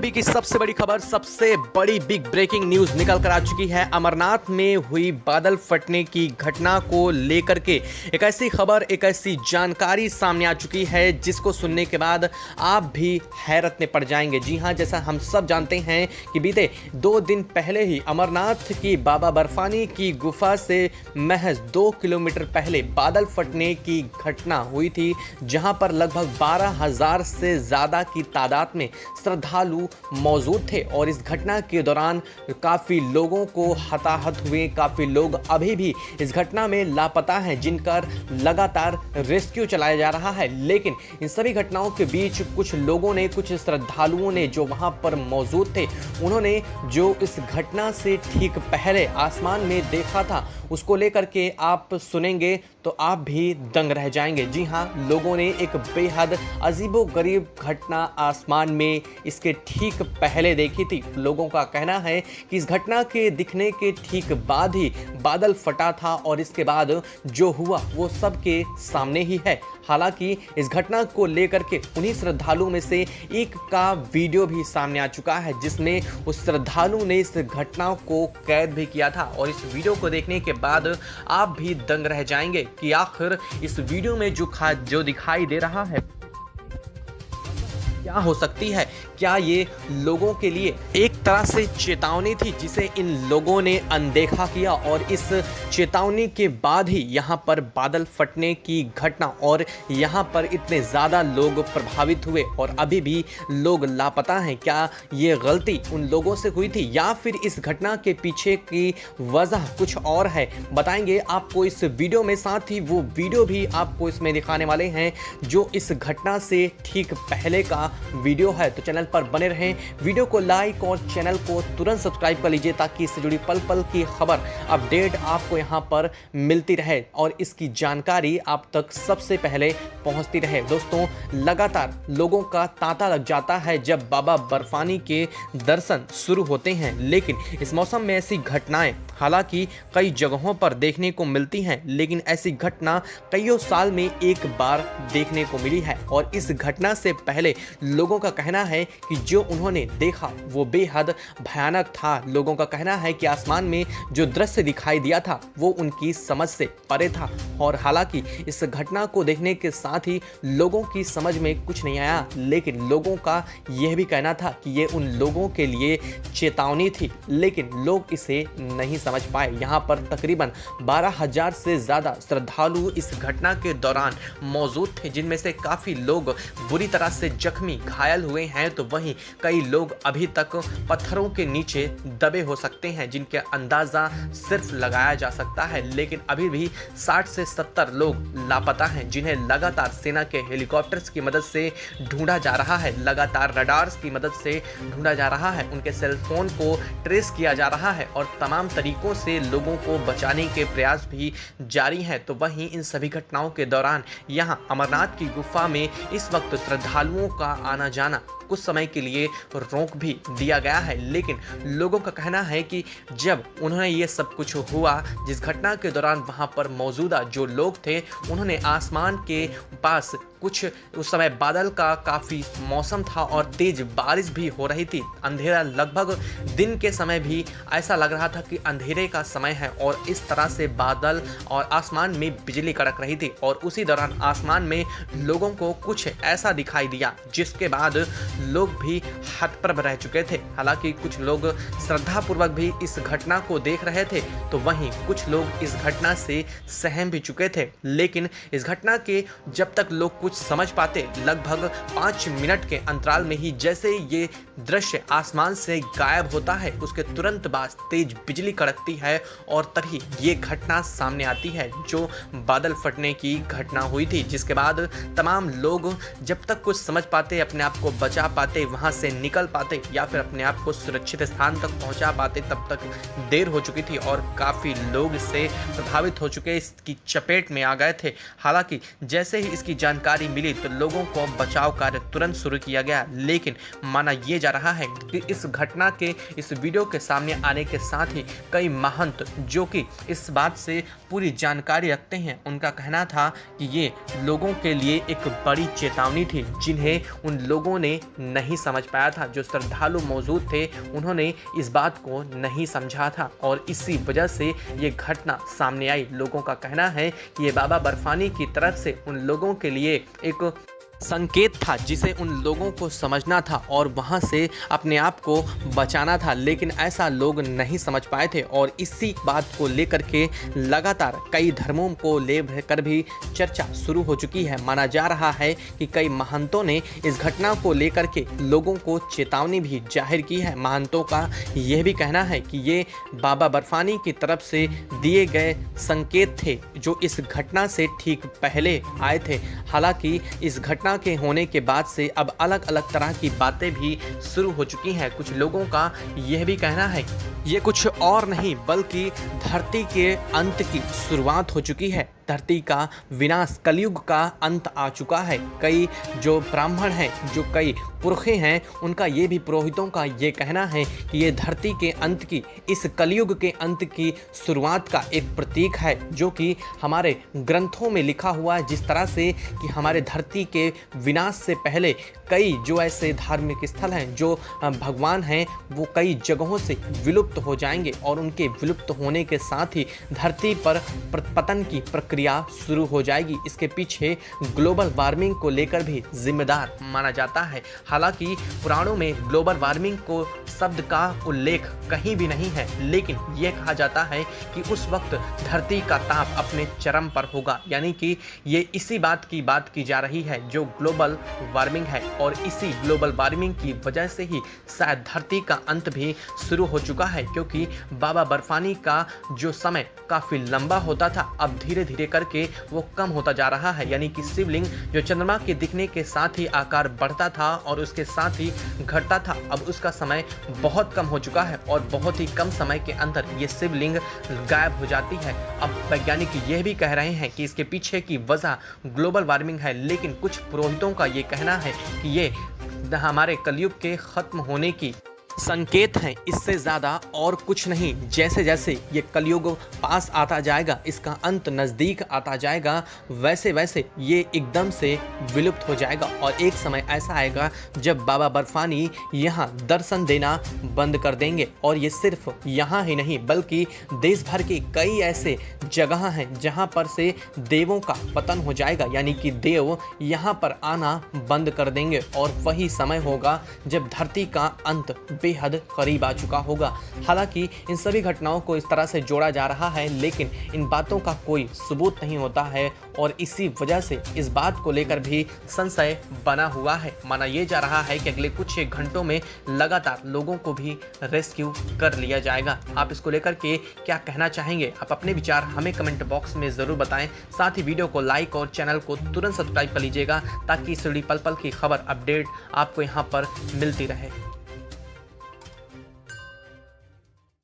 अभी की सबसे बड़ी खबर, सबसे बड़ी बिग ब्रेकिंग न्यूज निकल कर आ चुकी है। अमरनाथ में हुई बादल फटने की घटना को लेकर के एक ऐसी खबर, एक ऐसी जानकारी सामने आ चुकी है जिसको सुनने के बाद आप भी हैरत में पड़ जाएंगे। जी हां, जैसा हम सब जानते हैं कि बीते 2 दिन पहले ही अमरनाथ की बाबा बर्फानी की गुफा से महज 2 किलोमीटर पहले बादल फटने की घटना हुई थी, जहां पर लगभग 12,000 से ज्यादा की तादाद में श्रद्धालु मौजूद थे और इस घटना के दौरान काफ़ी लोगों को हताहत हुए। काफ़ी लोग अभी भी इस घटना में लापता हैं, जिनका लगातार रेस्क्यू चलाया जा रहा है। लेकिन इन सभी घटनाओं के बीच कुछ लोगों ने, कुछ श्रद्धालुओं ने जो वहां पर मौजूद थे, उन्होंने जो इस घटना से ठीक पहले आसमान में देखा था उसको लेकर के आप सुनेंगे तो आप भी दंग रह जाएंगे। जी हां, लोगों ने एक बेहद अजीबोगरीब घटना आसमान में इसके ठीक पहले देखी थी। लोगों का कहना है कि इस घटना के दिखने के ठीक बाद ही बादल फटा था और इसके बाद जो हुआ वो सबके सामने ही है। हालांकि इस घटना को लेकर के उन्हीं श्रद्धालुओं में से एक का वीडियो भी सामने आ चुका है, जिसमें उस श्रद्धालु ने इस घटना को कैद भी किया था और इस वीडियो को देखने के बाद आप भी दंग रह जाएंगे कि आखिर इस वीडियो में जो दिखाई दे रहा है क्या हो सकती है। क्या ये लोगों के लिए एक तरह से चेतावनी थी जिसे इन लोगों ने अनदेखा किया और इस चेतावनी के बाद ही यहाँ पर बादल फटने की घटना और यहाँ पर इतने ज़्यादा लोग प्रभावित हुए और अभी भी लोग लापता हैं। क्या ये गलती उन लोगों से हुई थी या फिर इस घटना के पीछे की वजह कुछ और है, बताएंगे आपको इस वीडियो में। साथ ही वो वीडियो भी आपको इसमें दिखाने वाले हैं जो इस घटना से ठीक पहले का वीडियो है। तो चैनल पर बने रहें, वीडियो को लाइक और चैनल को तुरंत सब्सक्राइब कर लीजिए ताकि इससे जुड़ी पल पल की खबर, अपडेट आपको यहां पर मिलती रहे और इसकी जानकारी आप तक सबसे पहले पहुंचती रहे। दोस्तों, लगातार लोगों का तांता लग जाता है जब बाबा बर्फानी के दर्शन शुरू होते हैं, लेकिन इस मौसम में ऐसी घटनाएं हालांकि कई जगहों पर देखने को मिलती हैं, लेकिन ऐसी घटना कईयों साल में एक बार देखने को मिली है। और इस घटना से पहले लोगों का कहना है कि जो उन्होंने देखा वो बेहद भयानक था। लोगों का कहना है कि आसमान में जो दृश्य दिखाई दिया था वो उनकी समझ से परे था और हालांकि इस घटना को देखने के साथ ही लोगों की समझ में कुछ नहीं आया, लेकिन लोगों का यह भी कहना था कि ये उन लोगों के लिए चेतावनी थी, लेकिन लोग इसे नहीं समझ पाए। यहाँ पर तकरीबन 12,000 से ज्यादा श्रद्धालु इस घटना के दौरान मौजूद थे, जिनमें से काफी लोग बुरी तरह से जख्मी, घायल हुए हैं, तो वहीं कई लोग अभी तक पत्थरों के नीचे दबे हो सकते हैं, जिनके अंदाजा सिर्फ लगाया जा सकता है। लेकिन अभी भी 60 से 70 लोग लापता हैं, जिन्हें लगातार सेना के हेलीकॉप्टर्स की मदद से ढूंढा जा रहा है, लगातार रडार्स की मदद से ढूंढा जा रहा है, उनके सेल फोन को ट्रेस किया जा रहा है और तमाम तरीकों से लोगों को बचाने के प्रयास भी जारी हैं। तो वहीं इन सभी घटनाओं के दौरान यहां अमरनाथ की गुफा में इस वक्त श्रद्धालुओं का आना जाना कुछ समय के लिए रोक भी दिया गया है, लेकिन लोगों का कहना है कि जब उन्होंने ये सब कुछ हुआ, जिस घटना के दौरान वहां पर मौजूदा जो लोग थे, उन्होंने आसमान के पास कुछ उस समय बादल का काफ़ी मौसम था और तेज बारिश भी हो रही थी। अंधेरा, लगभग दिन के समय भी ऐसा लग रहा था कि अंधेरे का समय है और इस तरह से बादल और आसमान में बिजली कड़क रही थी और उसी दौरान आसमान में लोगों को कुछ ऐसा दिखाई दिया जिसके बाद लोग भी हतप्रभ रह चुके थे। हालांकि कुछ लोग श्रद्धापूर्वक भी इस घटना को देख रहे थे, तो वहीं कुछ लोग इस घटना से सहम भी चुके थे। लेकिन इस घटना के जब तक लोग कुछ समझ पाते, लगभग 5 मिनट के अंतराल में ही जैसे ये दृश्य आसमान से गायब होता है, उसके तुरंत बाद तेज बिजली कड़कती है और तभी ये घटना सामने आती है जो बादल फटने की घटना हुई थी, जिसके बाद तमाम लोग जब तक कुछ समझ पाते, अपने आप को बचा पाते, वहां से निकल पाते या फिर अपने आप को सुरक्षित स्थान तक पहुंचा पाते, तब तक देर हो चुकी थी और काफी लोग इससे प्रभावित हो चुके, इसकी चपेट में आ गए थे। हालांकि जैसे ही इसकी जानकारी मिली तो लोगों को बचाव कार्य तुरंत शुरू किया गया, लेकिन माना यह जा रहा है कि इस घटना के, इस वीडियो के सामने आने के साथ ही कई महंत जो कि इस बात से पूरी जानकारी रखते हैं, उनका कहना था कि ये लोगों के लिए एक बड़ी चेतावनी थी, जिन्हें उन लोगों ने नहीं समझ पाया था। जो श्रद्धालु मौजूद थे उन्होंने इस बात को नहीं समझा था और इसी वजह से ये घटना सामने आई। लोगों का कहना है कि ये बाबा बर्फानी की तरफ से उन लोगों के लिए एक संकेत था जिसे उन लोगों को समझना था और वहां से अपने आप को बचाना था, लेकिन ऐसा लोग नहीं समझ पाए थे। और इसी बात को लेकर के लगातार कई धर्मों को लेकर भी चर्चा शुरू हो चुकी है। माना जा रहा है कि कई महंतों ने इस घटना को लेकर के लोगों को चेतावनी भी जाहिर की है। महंतों का यह भी कहना है कि ये बाबा बर्फानी की तरफ से दिए गए संकेत थे जो इस घटना से ठीक पहले आए थे। हालांकि इस घटना के होने के बाद से अब अलग अलग तरह की बातें भी शुरू हो चुकी हैं। कुछ लोगों का यह भी कहना है ये कुछ और नहीं बल्कि धरती के अंत की शुरुआत हो चुकी है। धरती का विनाश, कलयुग का अंत आ चुका है। कई जो ब्राह्मण हैं, जो कई पुरखे हैं, उनका ये भी, पुरोहितों का ये कहना है कि ये धरती के अंत की, इस कलयुग के अंत की शुरुआत का एक प्रतीक है, जो कि हमारे ग्रंथों में लिखा हुआ है। जिस तरह से कि हमारे धरती के विनाश से पहले कई जो ऐसे धार्मिक स्थल हैं, जो भगवान हैं, वो कई जगहों से विलुप्त हो जाएंगे और उनके विलुप्त होने के साथ ही धरती पर पतन की प्रक्रिया शुरू हो जाएगी। इसके पीछे ग्लोबल वार्मिंग को लेकर भी जिम्मेदार माना जाता है। हालांकि पुराणों में ग्लोबल वार्मिंग को शब्द का उल्लेख कहीं भी नहीं है, लेकिन यह कहा जाता है कि उस वक्त धरती का ताप अपने चरम पर होगा। यानी कि ये इसी बात की जा रही है जो ग्लोबल वार्मिंग है, और इसी ग्लोबल वार्मिंग की वजह से ही शायद धरती का अंत भी शुरू हो चुका है। क्योंकि बाबा बर्फानी का जो समय काफ़ी लंबा होता था, अब धीरे धीरे करके वो कम होता जा रहा है। यानी कि शिवलिंग जो चंद्रमा के दिखने के साथ ही आकार बढ़ता था और उसके साथ ही घटता था, अब उसका समय बहुत कम हो चुका है और बहुत ही कम समय के अंदर ये शिवलिंग गायब हो जाती है। अब वैज्ञानिक यह भी कह रहे हैं कि इसके पीछे की वजह ग्लोबल वार्मिंग है, लेकिन कुछ पुरोहितों का ये कहना है कि ये हमारे कलयुग के खत्म होने की संकेत हैं, इससे ज़्यादा और कुछ नहीं। जैसे जैसे ये कलयुग पास आता जाएगा, इसका अंत नज़दीक आता जाएगा, वैसे वैसे ये एकदम से विलुप्त हो जाएगा और एक समय ऐसा आएगा जब बाबा बर्फानी यहाँ दर्शन देना बंद कर देंगे। और ये सिर्फ यहाँ ही नहीं बल्कि देश भर की कई ऐसे जगह हैं जहाँ पर से देवों का पतन हो जाएगा। यानी कि देव यहाँ पर आना बंद कर देंगे और वही समय होगा जब धरती का अंत बेहद करीब आ चुका होगा। हालांकि इन सभी घटनाओं को इस तरह से जोड़ा जा रहा है, लेकिन इन बातों का कोई सबूत नहीं होता है और इसी वजह से इस बात को लेकर भी संशय बना हुआ है। माना यह जा रहा है कि अगले कुछ एक घंटों में लगातार लोगों को भी रेस्क्यू कर लिया जाएगा। आप इसको लेकर के क्या कहना चाहेंगे? आप अपने विचार हमें कमेंट बॉक्स में ज़रूर बताएं। साथ ही वीडियो को लाइक और चैनल को तुरंत सब्सक्राइब कर लीजिएगा ताकि इस पल पल की खबर अपडेट आपको यहाँ पर मिलती रहे।